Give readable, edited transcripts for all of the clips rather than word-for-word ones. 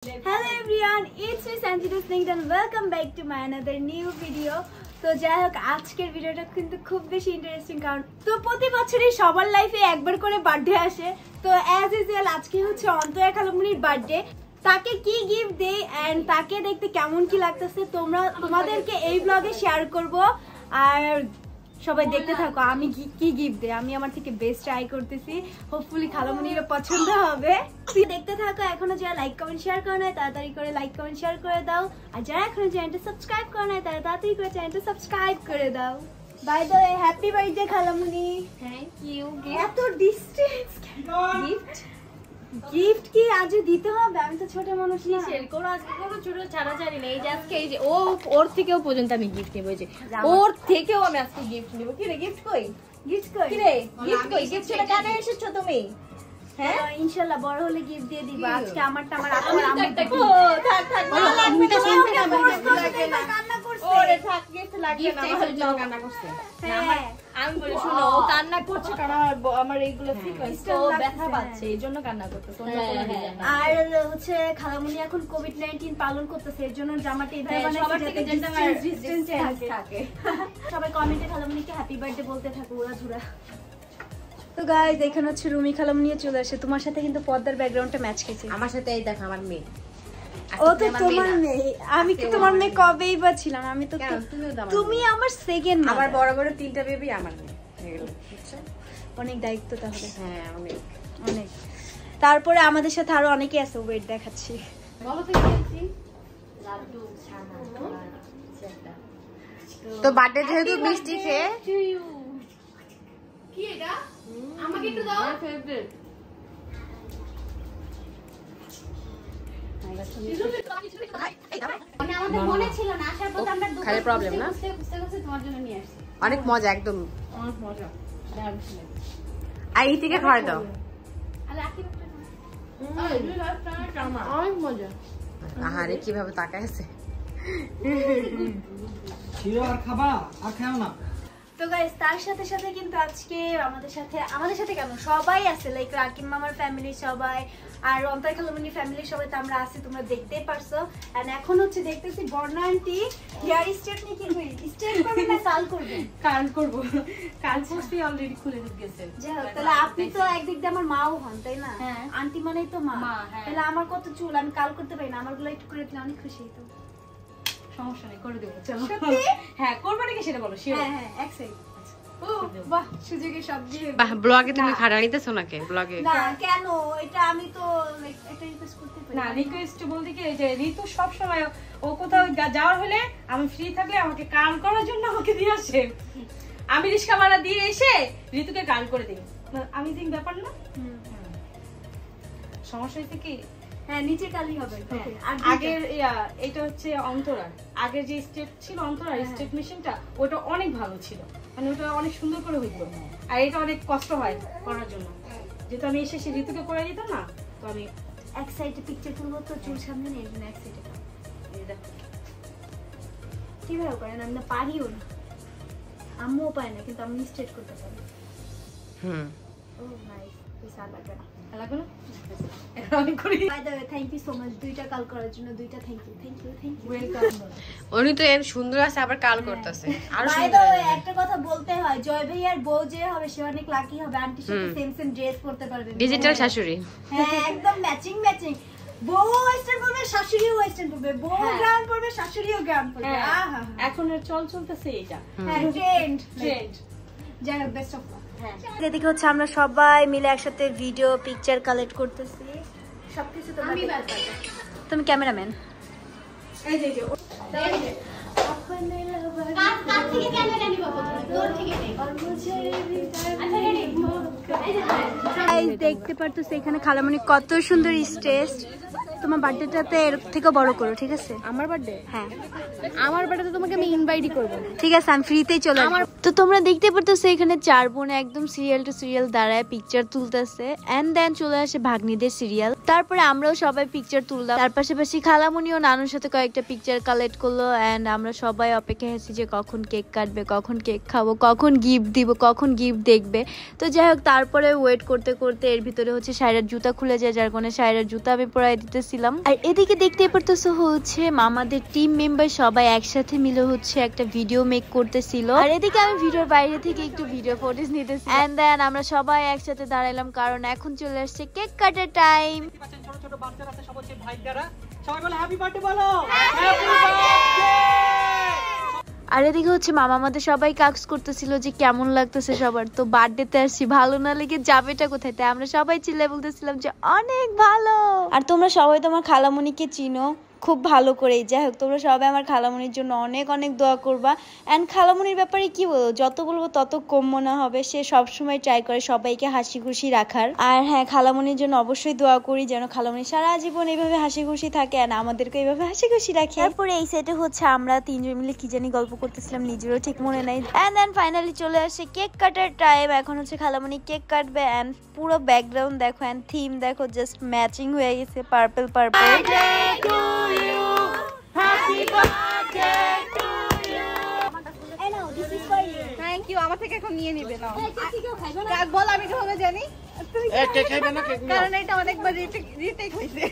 Hello everyone, it's me Sanjita Singh and welcome back to my another new video. তো যাই হোক আজকের ভিডিওটা কিন্তু খুব বেশি ইন্টারেস্টিং কারণ তো প্রতি বছরই সবার লাইফে একবার করে বার্থডে আসে। তো অ্যাজ ইউজুয়াল আজকে হচ্ছে অন্তরা খালামণির বার্থডে। তাকে কি গিফট দেই এন্ড তাকে দেখতে কেমন কি লাগতেছে তোমাদেরকে এই ব্লগে শেয়ার করব। আর সবাই দেখতে থাকো আমি কি গিফট দেই, আমি আমার থেকে বেস্ট ট্রাই করতেছি। হোপফুলি খালামণিরও পছন্দ হবে। দেখতে থাকো। এখনো যারা লাইক কমেন্ট শেয়ার করে নাই তাড়াতাড়ি করে লাইক কমেন্ট শেয়ার করে দাও, আর যারা এখনো চ্যানেলটা সাবস্ক্রাইব করে নাই তারা তাড়াতাড়ি করে চ্যানেলটা সাবস্ক্রাইব করে দাও। By the way happy birthday খালামণি। Thank you. এত ডিসটেন্স গিফট কি আজ দিতে হবে? আমি তো ছোট মানুষ না, কোনো আজকে কোনো ছোট ছাড়াছাড়ি নেই। যে আজকে এই যে ওর থেকেও পর্যন্ত আমি গিফট নেবো, যে ওর থেকেও আমি আজকে গিফট নেবো। কি রে গিফট কই? গিফট কই? কি রে গিফট কই? গিফট ছেড়ে কেন এসেছো তুমি? হ্যাঁ ইনশাআল্লাহ বড় হলে গিফট দিয়ে দিবা। আজকে আমারটা আমার আপু থাক না লাগবে না, কান্না করছে। ওরে থাক গিফট লাগবে না, আমার কান্না করছে। আমি বলি শোনো ও কান্না করছে কারণ আমার এইগুলো সিকোয়েন্স তো ব্যথা পাচ্ছে এইজন্য কান্না করতেছে। আর হচ্ছে খালামণি এখন কোভিড-19 পালন করতেছে, এর জন্য জামাটা এইভাবে বানাইছে যাতে ডিসটেন্স থাকে। সবাই কমেন্টে খালামণিকে হ্যাপি বার্থডে বলতে থাকো উড়াধুরা। তো গাইস এখানে হচ্ছে রুমি খালামণিও চলে আসে। তোমার সাথে কিন্তু পর্দার ব্যাকগ্রাউন্ডটা ম্যাচ খেয়েছে। আমার সাথে এই দেখো আমার মেয়ে। ও তো তোমার মেয়ে, আমি কি তোমার মেয়ে কবেই বা ছিলাম? আমি তো তুমি আমার সেকেন্ড। আমার বড় বড় তিনটা বেবি আমার মেয়ে হয়ে গেল। অনেক দায়িত্ব তাহলে। হ্যাঁ অনেক অনেক। তারপরে আমাদের সাথে আরো অনেকে আছে, ওয়েট দেখাচ্ছি। বলো তো কি লাড্ডু ছানা তো বার্থডে যেহেতু মিষ্টি খেয়ে কি এটা আমাকে একটু দাও। ফেভারিট আমাদের মনে ছিল না, আসার পথে আমরা দুটো খালি প্রবলেম না, খুঁজতে তোমার জন্য নিয়ে আসছি। অনেক মজা, একদম অনেক মজা। আর এই থেকে খাওয়া দাও, অনেক মজা। আহারে কিভাবে তাকায় আছে। আর খাবা আর খাও না। তো গাইস তার সাথে সাথে কিন্তু আজকে আমাদের সাথে কেন সবাই আছে, লাইক রাকিব মামার ফ্যামিলি সবাই আর অন্তরা খালামণির ফ্যামিলি সবাই তো আমরা আছি, তোমরা দেখতেই পারছো। এন্ড এখন হচ্ছে দেখতেছি বর্ণা আন্টি হেয়ার স্ট্রেট নিয়ে কি স্ট্রেট করবে না কাল করবে? কাল করব, কাল করতে অলরেডি খুলে গেছে। যাই হোক তাহলে আপনি তো একদিক দিয়ে আমার মাও হন তাই না? আন্টি মানেই তো মা। তাহলে আমার কত চুল আমি কাল করতে পারি না, আমারগুলো একটু করে দিলে অনেক খুশি হতো। সমস্যা নেই, করে দেবো। চলো সত্যি? হ্যাঁ করবে নাকি সেটা বলো। হ্যাঁ এক সেকেন্ড। ও বাহ সুযোগে সব দিয়ে বাহ। ব্লগে তুমি খাড়া নিতেছো নাকি? ব্লগে না কেন, এটা আমি তো এটা রিকোয়েস্ট করতে পারি না। রিকোয়েস্ট বলতে কি যে ঋতু সব সময় ও কোথাও যাওয়ার হলে আমি ফ্রি থাকলে আমাকে কাল করার জন্য আমাকে দিয়ে আসে। আমি রিস্কা ভাড়া দিয়ে এসে ঋতুকে কাল করে দিই। আমি দিন ব্যাপার না। সমস্যা হয়েছে কি? হ্যাঁ নিচে কালি হবে। আগের এটা হচ্ছে অন্তরার আগের যে স্টেট ছিল অন্তরার স্টেট মেশিনটা, ওটা অনেক ভালো ছিল, মানে ওটা অনেক সুন্দর করে হইতো। আর এটা অনেক কষ্ট হয় করার জন্য, যেহেতু আমি এসে সে ঋতুকে করে দিতাম না, তো আমি এক সাইডে পিকচার তুলবো তো চুল সামনে নেই, এক সাইডে কিভাবে করেন? আমি না পারিও না, আম্মুও পায় না, কিন্তু আমি স্ট্রেট করতে পারি। ও নাইস, পয়সা লাগবে না। লাগবে না আমি করি। By the way thank you so much দুইটা কাল করার জন্য। দুইটা থ্যাংক ইউ ওয়েলকাম। উনি তো এর সুন্দর আছে আবার কাল করতেছে আর বাই দ্য ওয়ে একটা কথা বলতে হয়, জয় ভাইয়ার বউ যে হবে সে অনেক লাকি হবে, আন্টির সাথে সেম ড্রেস পরতে পারবে। ডিজিটাল শাশুড়ি। হ্যাঁ একদম ম্যাচিং। বউ ওয়েস্টার্ন পরবে, শাশুড়িও ওয়েস্টার্ন পরবে, বউ গ্রাউন্ড পরবে, শাশুড়িও গ্রাউন্ড পরবে। আহা এখন চল চলতেছে এটা। হ্যাঁ ট্রেন্ড। যাই হোক বেস্ট অফ লাক। এদিকে হচ্ছে আমরা সবাই মিলে একসাথে ভিডিও পিকচার কালেক্ট করতেছি সবকিছু। তুমি ক্যামেরাম্যান। এই যে দেখতে পারতেছি এখানে খালামণি কত সুন্দর স্টেজ। তোমার বার্থডেটাতে এর থেকে বড় করো, ঠিক আছে? আমার বার্থডে? হ্যাঁ আমার বার্থডে তোমাকে আমি ইনভাইটই করব। ঠিক আছে আমি ফ্রিতেই চলে আসবো। তো তোমরা দেখতে পারতেছো এখানে চার বোন একদম সিরিয়াল টু সিরিয়াল দাঁড়ায় পিকচার তুলতেছে। এন্ড দেন চলে আসে ভাগ্নিদের সিরিয়াল, তারপরে আমরাও সবাই পিকচার তুললাম। তার পাশাপাশি খালামণি ও নানুর সাথে কয়েকটা পিকচার কালেক্ট করলো। এন্ড আমরা সবাই অপেক্ষায় আছি যে কখন কেক কাটবে, কখন কেক খাবো, কখন গিফট দিব, কখন গিফট দেখবে। তো যাই হোক তারপরে ওয়েট করতে করতে এর ভিতরে হচ্ছে সায়রার জুতা খুলে যায়, যার কারণে সায়রার জুতা আমি পরাই দিতেছিলাম। করতেছিলাম। আর এদিকে দেখতে পারতেছো হচ্ছে মামাদের টিম মেম্বার সবাই একসাথে মিলে হচ্ছে একটা ভিডিও মেক করতেছিল। আর এদিকে আমি ভিডিওর বাইরে থেকে একটু ভিডিও ফুটেজ নিতেছি। এন্ড দেন আমরা সবাই একসাথে দাঁড়াইলাম কারণ এখন চলে আসছে কেক কাটার টাইম। ছোট ছোট বাচ্চারা আছে সব হচ্ছে ভাইদারা, সবাই বলে হ্যাপি বার্থডে বলো, হ্যাপি বার্থডে। আর এদিকে হচ্ছে মামা আমাদের সবাই কাজ করতেছিল যে কেমন লাগতেছে সবার। তো বার্থডেতে আসছি, ভালো না লেগে যাবেটা কোথায়, তাই আমরা সবাই চিল্লায় বলতেছিলাম যে অনেক ভালো। আর তোমরা সবাই তোমার খালামণিকে চিনো খুব ভালো করেই। যাই হোক, তোমরা সবাই আমার খালামণির জন্য অনেক অনেক দোয়া করবা। অ্যান্ড খালামণির ব্যাপারে কি বলবো, যত বলবো তত কম মনে হবে। সে সবসময় ট্রাই করে সবাইকে হাসি খুশি রাখার। আর হ্যাঁ, খালামণির জন্য অবশ্যই দোয়া করি যেন খালামণি সারা জীবন এইভাবে হাসি খুশি থাকে আর আমাদেরকে এইভাবে হাসি খুশি রাখে। তারপরে এই সাইডে হচ্ছে আমরা তিনজন মিলে কি জানি গল্প করতেছিলাম, নিজেরও ঠিক মনে নাই। অ্যান্ড দেন ফাইনালি চলে আসে কেক কাটার টাইম। এখন হচ্ছে খালামণি কেক কাটবে। অ্যান্ড পুরো ব্যাকগ্রাউন্ড দেখো অ্যান্ড থিম দেখো, জাস্ট ম্যাচিং হয়ে গেছে, পার্পল পার্পল। Thank you. আমার থেকে এখন নিয়ে নিবে না। কাক বল আমি কিভাবে জানি? কারণ এটা অনেকবার রিটেক হয়েছে।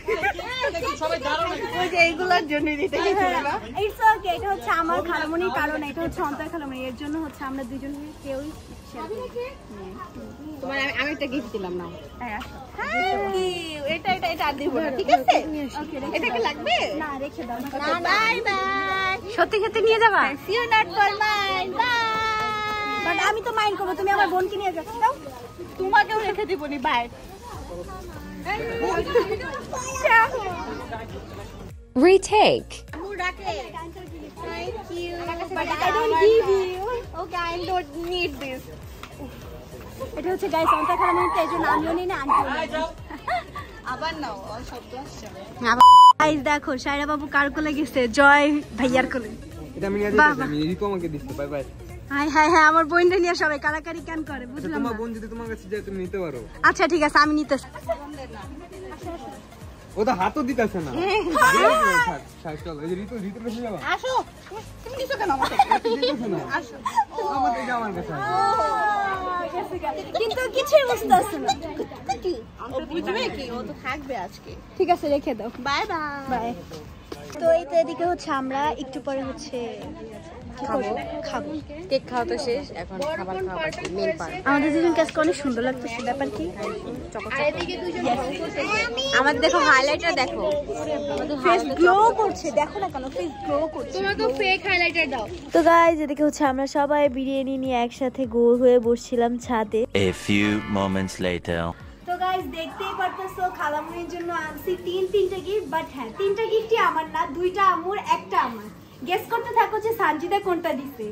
সবাই জানো না ওই যে এইগুলোর জন্য রিটেক হয়েছিল না। ইটস ওকে, এটা হচ্ছে আমার খালামণির কারণ, এটা হচ্ছে অন্তর খালামণি, এর জন্য হচ্ছে আমরা দুজন কেউই তোমার আমি একটা গিফট দিলাম না। এটা এটা এটা আর দিব না, ঠিক আছে? এটা কি লাগবে? না, রেখে দাও। Bye bye. সত্যি খেতে নিয়ে যাবা? See you not for mine. Bye. But আমি তো মাইন্ড করবো, তুমি আমার বোনকে নিয়ে যাও। তোমাকেও রেখে দিবনি। বাই। Retake. আমু ডাকে। Thank you. But I don't give you. Okay, I don't need this. এটা হচ্ছে গাইস অন্তর খালামণির, এই জন্য আমিও নিই না, আন্টিও নিই না। আবার নাও, শব্দ আসছে। গাইস দেখো সায়রা বাবু কার কোলে গেছে, জয় ভাইয়ার কোলে। এটা আমি নিয়ে যাচ্ছি, আমি রিকো আমাকে দিচ্ছে। Bye bye. হাই হাই হ্যাঁ, আমার বোনদের নিয়ে সবাই কারাকারি কেন করে বুঝলাম তোমার না। বোন যদি তোমার কাছে যায় তুমি নিতে পারো। আচ্ছা ঠিক আছে, আমি নিতেছি। ও তো হাতও দিতেছে না। সাইকেল এই রিতো রিতো কাছে যাবা। আসো। তুমি নিছো কেন আমার থেকে? দিতেছে না। আসো। আমাদের আমার কাছে। কিন্তু কিছুই বুঝতেছ না। ও বুঝবে কি? ও তো থাকবে আজকে। ঠিক আছে, রেখে দাও। Bye bye. বাই। তো এই তো এদিকে হচ্ছে আমরা একটু পরে হচ্ছে খাবো। কেক খাওয়া তো শেষ, এখন খাবার খাওয়া বাকি, মেন পার্ট। আমাদের দুজন কাজকে অনেক সুন্দর লাগতেছে, ব্যাপার কি? আমাদের দেখো হাইলাইটার দেখো, ফেস গ্লো করছে, দেখো না কেন ফেস গ্লো করছে। তোমরা তো ফেক হাইলাইটার দাও। তো গাইস এদিকে হচ্ছে আমরা সবাই বিরিয়ানি নিয়ে একসাথে গোল হয়ে বসছিলাম ছাদে। A few moments later. তো গাইস দেখতেই পারতেছো খালামণির জন্য আনছি তিনটা গিফট। বাট হ্যাঁ, তিনটা গিফটই আমার না, দুইটা আমুর একটা আমার। গেস করতে থাকো যে সানজিদা কোনটা দিছে।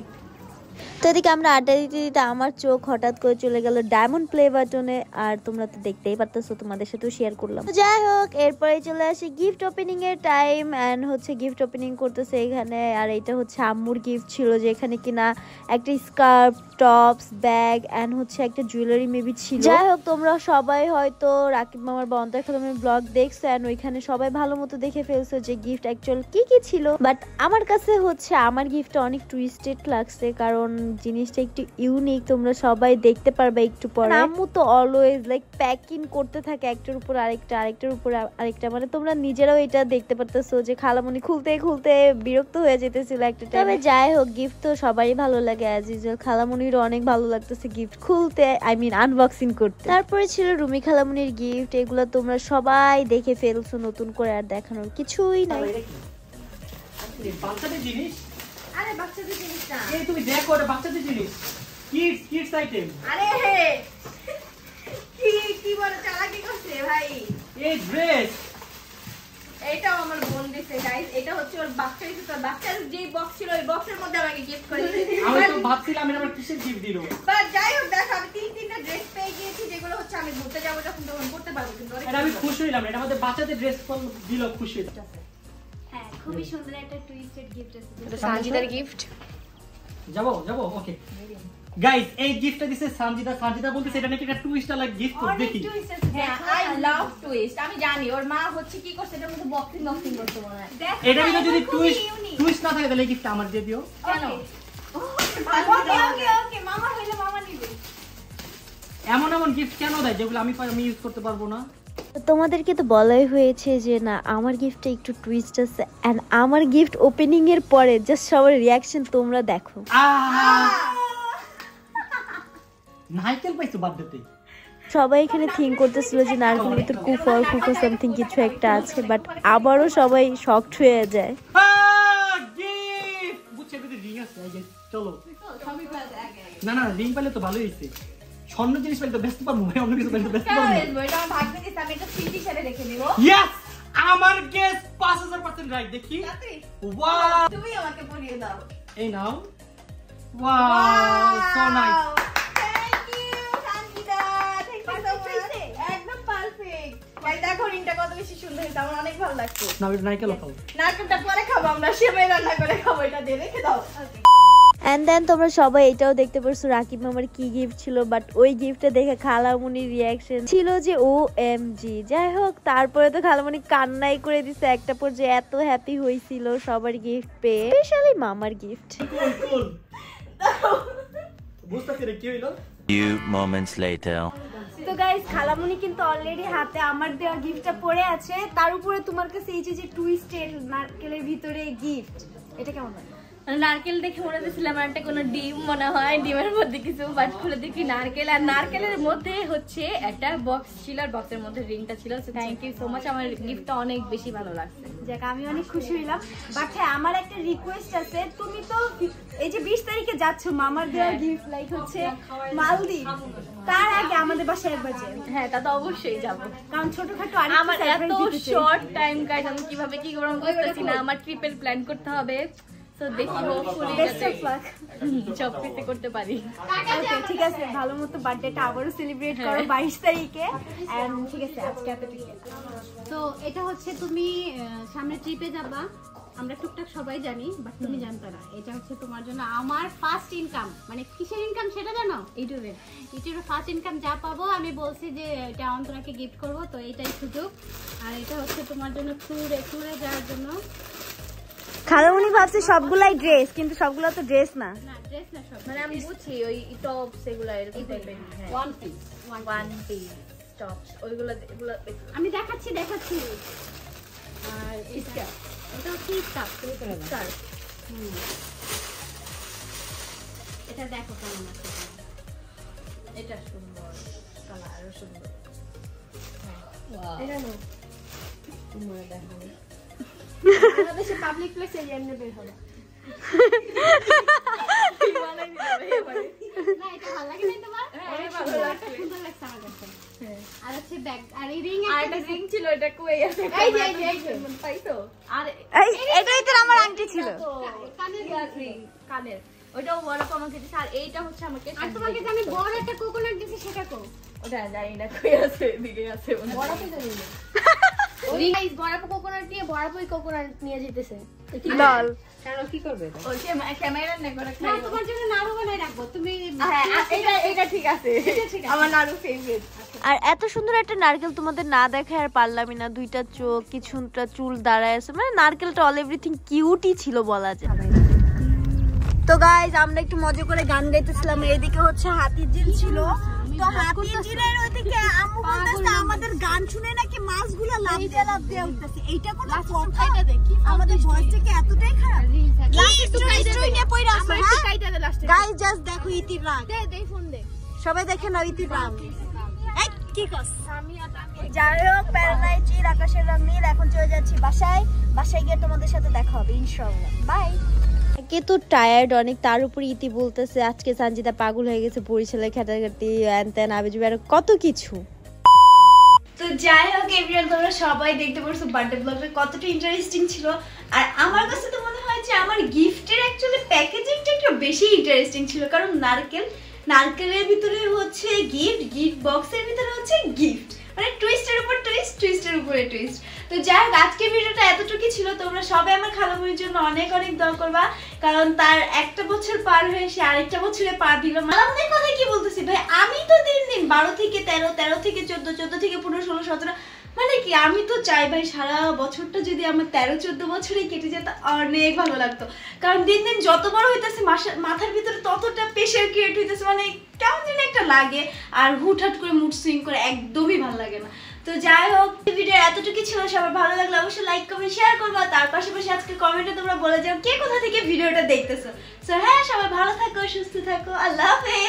তো এদিকে আমরা আড্ডা দিতে দিতে আমার চোখ হঠাৎ করে চলে গেল ডায়মন্ড প্লে বাটনে। আর তোমরা তো দেখতেই পারতেছো, তোমাদের সাথেও শেয়ার করলাম। যাই হোক, এরপরে চলে আসি গিফট ওপেনিং এর টাইম। এন্ড হচ্ছে গিফট ওপেনিং করতেছে এখানে। আর এটা হচ্ছে আম্মুর গিফট ছিল, যেখানে কিনা একটা স্কার্ফ, টপস, ব্যাগ এন্ড হচ্ছে একটা জুয়েলারি মেবি ছিল। যাই হোক, তোমরা সবাই হয়তো রাকিব মামার বা অন্তর খালামণির ব্লগ দেখছো এন্ড ওইখানে সবাই ভালো মতো দেখে ফেলছো যে গিফট অ্যাকচুয়াল কি কি ছিল। বাট আমার কাছে হচ্ছে আমার গিফটটা অনেক টুইস্টেড লাগছে, কারণ জিনিসটা একটু ইউনিক। তোমরা সবাই দেখতে পারবে একটু পরে। আম্মু তো অলওয়েজ লাইক প্যাকিং করতে থাকে একটার উপর আরেকটা, আরেকটার উপর আরেকটা। মানে তোমরা নিজেরাও এটা দেখতে পারতেছো যে খালামণি খুলতে খুলতে বিরক্ত হয়ে যেতেছিল একটা টাইমে। তবে যাই হোক, গিফট তো সবারই ভালো লাগে অ্যাজ ইউজুয়াল। খালামণিরও অনেক ভালো লাগতেছে গিফট খুলতে, আই মিন আনবক্সিং করতে। তারপরে ছিল রুমি খালামণির গিফট। এগুলো তোমরা সবাই দেখে ফেলছো, নতুন করে আর দেখানোর কিছুই নাই। বাচ্চাদের জিনিস। আরে বাচ্চাদের জিনিস না। এই তুমি দেখো, এটা বাচ্চাদের জিনিস। Kids item. আরে কি বড় চালাকি করছে ভাই। এই ড্রেস। এইটাও আমার বোন দিছে গাইস। এটা হচ্ছে ওর বাচ্চার কিছু, তার বাচ্চার যে বক্স ছিল ওই বক্সের মধ্যে আমাকে গিফট করে দিয়েছে। আমি তো ভাবছিলাম এটা আমার কিসের গিফট দিল। বাট যাই হোক, দেখো আমি তিনটা ড্রেস পেয়ে গিয়েছি, যেগুলো হচ্ছে আমি ঘুরতে যাবো যখন তখন পড়তে পারবো। কিন্তু এটা আমি খুশি হইলাম, এটা আমাদের বাচ্চাদের ড্রেস দিল, খুশি হইলাম। হ্যাঁ, খুবই সুন্দর একটা টুইস্টেড গিফট আছে। সানজিদার গিফট। যাবো ওকে গাইস, এই গিফটটা দিছে সানজিদা বলতেছে এটা নাকি একটা টুইস্ট লাইক গিফট। দেখি হ্যাঁ, আই লাভ টুইস্ট। আমি জানি ওর মা হচ্ছে কি করছে, এটার মধ্যে বক্সিং করতে মনে হয়। এটা কিন্তু যদি টুইস্ট না থাকে তাহলে এই গিফটটা আমার দিয়ে দিও। কেন? ওকে, মামা হইলে মামা নিবে। এমন গিফট কেন দেয় যেগুলো আমি ইউজ করতে পারবো না? তোমাদেরকে তো বলাই হয়েছে যে না আমার গিফটে একটু টুইস্ট আছে এন্ড আমার গিফট ওপেনিং এর পরে জাস্ট সবার রিয়াকশন তোমরা দেখো। নারকেল পাইছো বার্থডেতে? সবাই এখানে থিঙ্ক করতেছিল যে নারকেলের ভিতর কুফর কুফর সামথিং কিছু একটা আছে, বাট আবারও সবাই শকড হয়ে যায়। চলো না না রিং পাইলে তো ভালোই হয়েছে, স্বর্ণ জিনিস পাইলে তো ব্যস্ত পারবো, অন্য কিছু পাইলে তো ব্যস্ত পারবো। ইয়েস আমার গেস 5000% রাইট। দেখি ওয়াও তুমি আমাকে পরিয়ে দাও। এই নাও। Wow so nice. Thank you Sanjida, thank you so much. একদম পারফেক্ট। গাইস দেখো রিংটা কত বেশি সুন্দর হয়েছে, আমার অনেক ভালো লাগছে। না এটা নারকেল খাও। নারকেলটা পরে খাবো, আমরা সেমাই রান্না করে খাবো, এটা দিয়ে রেখে দাও। এন্ড দেন তোমরা সবাই এটাও দেখতে পারছো রাকিব মামার কি গিফট ছিল, বাট ওই গিফটটা দেখে খালামুনির রিয়াকশন ছিল যে OMG। যাই হোক তারপরে তো খালামুনি কান্নাই করে দিছে একটা পর্যায়ে, এত হ্যাপি হয়েছিল সবার গিফট পেয়ে, স্পেশালি মামার গিফট। বুঝতেছি রে কি হইলো। Few moments later. তো গাইস খালামুনি কিন্তু অলরেডি হাতে আমার দেওয়া গিফটটা পড়ে আছে, তার উপরে তোমার কাছে এই যে টুইস্টেড নারকেলের ভিতরে গিফট, এটা কেমন হয়? নারকেল দেখে মনে হচ্ছিলাম একটা কোনো ডিম মনে হয়, ডিমের মধ্যে কিছু, বাট খুলে দেখি নারকেল, আর নারকেলের মধ্যে হচ্ছে একটা বক্স ছিল, আর বক্সের মধ্যে রিংটা ছিল। So thank you so much, আমার গিফটটা অনেক বেশি ভালো লাগছে। যাক আমি অনেক খুশি হইলাম। বাট হ্যাঁ আমার একটা রিকোয়েস্ট আছে, তুমি তো এই যে 20 তারিখে যাচ্ছ মামার দেওয়া গিফট লাইক হচ্ছে মালদ্বীপ, তার আগে আমাদের বাসায় একবার যাই। হ্যাঁ তা তো অবশ্যই যাব, কারণ ছোটখাটো আমার এত শর্ট টাইম গাইস, আমি কিভাবে কি করব বুঝতেছি না, আমার ট্রিপের প্ল্যান করতে হবে। সো দেখি হোপফুলি সব কিছু করতে পারি। ওকে ঠিক আছে, ভালো মতো বার্থডেটা আবারও সেলিব্রেট করো 22 তারিখে। এন্ড ঠিক আছে আজকে এতটুকু। তো এটা হচ্ছে তুমি সামনে ট্রিপে যাবা, আমরা টুকটাক সবাই জানি, বাট তুমি জানতো না। এটা হচ্ছে তোমার জন্য আমার ফার্স্ট ইনকাম, মানে কিসের ইনকাম সেটা জানো? ইউটিউবের ফার্স্ট ইনকাম যা পাবো আমি বলছি যে এটা অন্তরাকে গিফট করব, তো এটাই সুযোগ। আর এটা হচ্ছে তোমার জন্য ট্যুরে যাওয়ার জন্য। খালামুনি ভাবছে সবগুলাই ড্রেস, কিন্তু সবগুলো তো ড্রেস না। না ড্রেস না, সব মানে আমি বুঝি ওই টপ সেগুলো এরকম টাইপের, ওয়ান পিস টপস ওইগুলো এগুলো আমি দেখাচ্ছি। আর এটা হচ্ছে স্কার্ফ। এটা দেখো কেমন আছে, এটা সুন্দর কালার, আরো সুন্দর। এটা নো তোমরা দেখো বাংলাদেশে পাবলিক প্লেসে এমনি বের হবে। না এটা ভালো লাগে না তোমার? হ্যাঁ ভালো লাগছে, সুন্দর লাগছে আমার কাছে। আর হচ্ছে ব্যাগ, আর এই রিং, আর একটা রিং ছিল, এটা কই আছে? এই যে পাইছো? আর এটাই তো আমার আংটি ছিল, কানের রিং কানের, ওইটাও বড় আমাকে দিছে। আর এইটা হচ্ছে আমাকে, আর তোমাকে যে আমি বড় একটা কোকোনাট দিছি সেটা কো? ওটা জানি না কই আছে, এদিকে আছে বড় কই জানি না। রিং গাইস বড় কোকোনাট নিয়ে বড়ই কোকোনাট নিয়ে যেতেছে। লল কেন কি করবে? ওই ক্যামেরা নে করে না তোমার জন্য নাড়ু বানাই রাখবো, তুমি হ্যাঁ এটা ঠিক আছে, আমার নাড়ু ফেভারিট। আর এত সুন্দর একটা নারকেল তোমাদের না দেখায় আর পারলামই না, দুইটা চোখ কিছুটা চুল দাঁড়ায় আছে, মানে নারকেলটা অল এভরিথিং কিউটই ছিল বলা যায়। তো গাইস আমরা একটু মজা করে গান গাইতেছিলাম, এদিকে হচ্ছে হাতির ঝিল ছিল। তো হাতির ঝিলের ওইদিকে আম্মু বলতেছে আমাদের গান শুনে নাকি মাছগুলো লাফ দিয়ে উঠতেছে। এইটা কোন কথা? আমাদের ভয়েস থেকে এতটাই খারাপ। গাইস জাস্ট দেখো ইতির রাগ, সবাই দেখে নাও ইতির রাগ। কি কস? যাই হোক প্যারানাই চির আকাশের রং নীল। এখন চলে যাচ্ছি বাসায় গিয়ে তোমাদের সাথে দেখা হবে ইনশাআল্লাহ। বাই। কে তো টায়ার্ড অনেক, তার উপর ইতি বলতেছে আজকে সঞ্জিদা পাগল হয়ে গেছে বরিশালে খেটাখাটি এন তেন আবেজুবে আর কত কিছু। তো যাই হোক এভরিওয়ান, তোমরা সবাই দেখতে পারছো বার্থডে ব্লগটা কতটা ইন্টারেস্টিং ছিল। আর আমার কাছে তো মনে হয় যে আমার গিফটের অ্যাকচুয়ালি প্যাকেজিংটা একটু বেশি ইন্টারেস্টিং ছিল, কারণ নারকেলের ভিতরে হচ্ছে গিফট বক্সের ভিতরে হচ্ছে গিফট, মানে টুইস্টের উপর টুইস্ট, টুইস্টের উপরে টুইস্ট। তো যাই হোক আজকের ভিডিওটা এতটুকুই ছিল। তোমরা সবাই আমার খালামুনির জন্য অনেক অনেক দোয়া করবা, কারণ তার একটা বছর পার হয়ে সে আরেকটা বছরে পা দিল। খালামুনির কথা কি বলতেছি ভাই, আমি তো দিন 12 থেকে 13, 13 থেকে 14, 14 থেকে 15, 16, 17, মানে কি আমি তো চাই ভাই সারা বছরটা যদি আমার 13-14 বছরে কেটে যেত অনেক ভালো লাগতো। কারণ দিন দিন যত বড় হইতেছে মাথার ভিতরে ততটা প্রেশার ক্রিয়েট হইতেছে, মানে কেমন যেন একটা লাগে। আর হুটহাট করে মুড সুইং করে একদমই ভালো লাগে না। তো যাই হোক ভিডিও এতটুকু ছিল, সবার ভালো লাগলে অবশ্যই লাইক কমেন্ট শেয়ার করবা, তার পাশাপাশি আজকে কমেন্টে তোমরা বলে যাও কে কোথা থেকে ভিডিওটা দেখতেছো। সো হ্যাঁ, সবাই ভালো থাকো, সুস্থ থাকো, আল্লাহ হাফেজ।